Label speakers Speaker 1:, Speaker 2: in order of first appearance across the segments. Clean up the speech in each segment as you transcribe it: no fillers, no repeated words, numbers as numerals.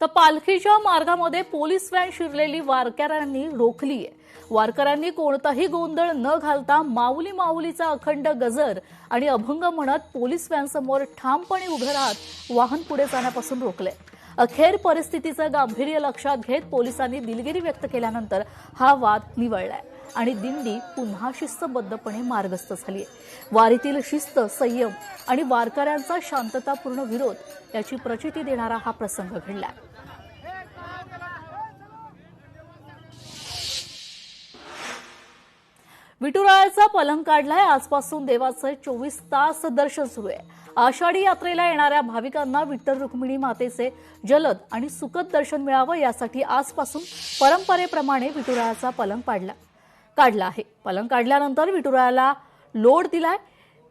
Speaker 1: तर पालखीच्या मार्गामध्ये police van शिरलेली वारकऱ्यांनी रोखलीय। वारकऱ्यांनी कोणताही गोंधळ न घालता माऊली माऊलीचा अखंड गजर आणि अभंग म्हणत पोलीस व्हॅन समोर ठामपणे उभे राहत वाहन पुढे जाण्यापासून रोखले। अखेर परिस्थितीचं गांभीर्य लक्षात घेत पोलिसांनी दिलगिरी व्यक्त केल्यानंतर हा वाद निवळलाय आणि दिंडी पुन्हा शिस्तबद्धपणे मार्गस्थ झाली आहे। वारीतील शिस्त, संयम आणि वारकऱ्यांचा शांततापूर्ण विरोध याची प्रचिती देणारा हा प्रसंग घडला। विठुरायाचा पलंग काढलाय। आजपासून देवाचं 24 तास दर्शन सुरू आहे। आषाढी यात्रेला येणाऱ्या भाविकांना विठ्ठल रुक्मिणी मातेचे जलद आणि सुखद दर्शन मिळावं यासाठी आजपासून परंपरेप्रमाणे विठुरायाचा पलंग काढला आहे। पलंग काढल्यानंतर विठुरायाला लोड दिलाय।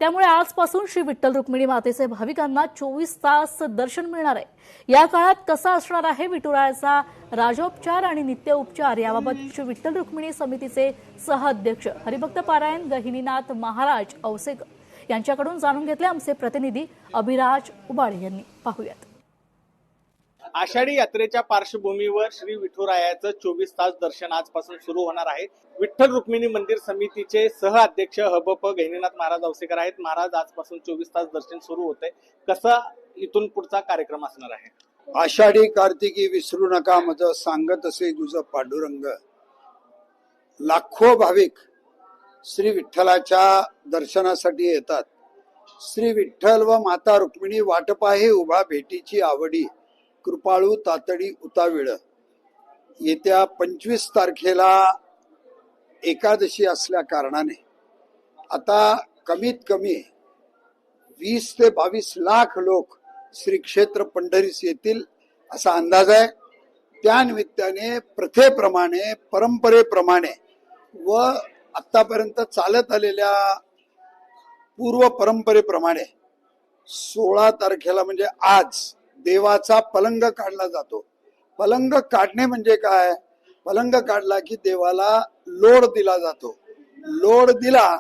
Speaker 1: त्यामुळे आजपासून श्री विठ्ठल रुक्मिणी मातेचे भाविकांना 24 तास दर्शन मिळणार आहे। या काळात कसा असणार आहे विठुरायाचा राजोपचार आणि नित्य उपचार याबाबत श्री विठ्ठल रुक्मिणी समितीचे सहअध्यक्ष हरिभक्त पारायण गहिनीनाथ महाराज औसेकर यांच्याकडून जाणून घेतले आमचे प्रतिनिधी अभिराज उबाळे यांनी। पाहूयात।
Speaker 2: आषाढी यात्रेच्या पार्श्वभूमीवर श्री विठुरायाचं 24 तास दर्शन आजपासून सुरू होणार आहे। विठ्ठल रुक्मिणी मंदिर समितीचे सहअध्यक्ष हबप गहिनीनाथ महाराज औसेकर आहेत। महाराज, आजपासून 24 तास दर्शन सुरू होतंय, कसा इथून पुढचा कार्यक्रम असणार आहे?
Speaker 3: आषाढी कार्तिकी विसरू नका मज सांगत असे गुज पांडुरंग। लाखो भाविक श्री विठ्ठलाच्या दर्शनासाठी येतात। श्री विठ्ठल व माता रुक्मिणी वाट पाहे उभा भेटीची आवडी, कृपाळू तातडी उताविळ। येत्या 25 तारखेला एकादशी असल्या कारणाने आता कमीत कमी 20 ते 22 लाख लोक श्री क्षेत्र पंढरीस येतील असा अंदाज आहे। त्या निमित्ताने प्रथेप्रमाणे, परंपरेप्रमाणे व आतापर्यंत चालत आलेल्या पूर्व परंपरेप्रमाणे 16 तारखेला म्हणजे आज देवाचा पलंग काढला जातो। पलंग काढणे म्हणजे काय? पलंग काढला की देवाला लोड दिला जातो। लोड दिला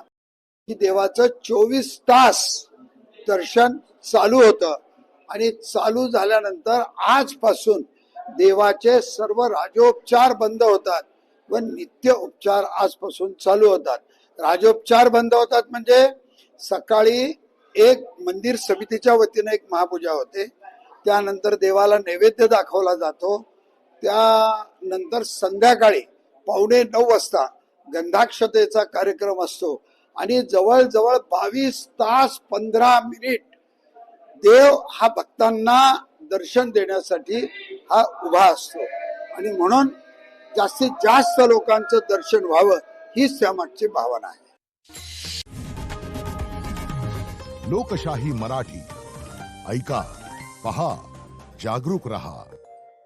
Speaker 3: की देवाचं 24 तास दर्शन चालू होतं आणि चालू झाल्यानंतर आजपासून देवाचे सर्व राजोपचार बंद होतात व नित्य उपचार आजपासून चालू होतात। राजोपचार बंद होतात म्हणजे सकाळी एक मंदिर समितीच्या वतीने एक महापूजा होते, त्यानंतर देवाला नैवेद्य दाखवला जातो, त्यानंतर संध्याकाळी 8:45 वाजता गंधाक्षतेचा कार्यक्रम असतो आणि जवळजवळ 22 तास 15 मिनिट देव हा भक्तांना दर्शन देण्यासाठी हा उभा असतो आणि म्हणून जास्तीत जास्त लोकांचं दर्शन व्हावं हीच त्यामागची भावना आहे।
Speaker 4: लोकशाही मराठी ऐका, पहा, जागरूक रहा।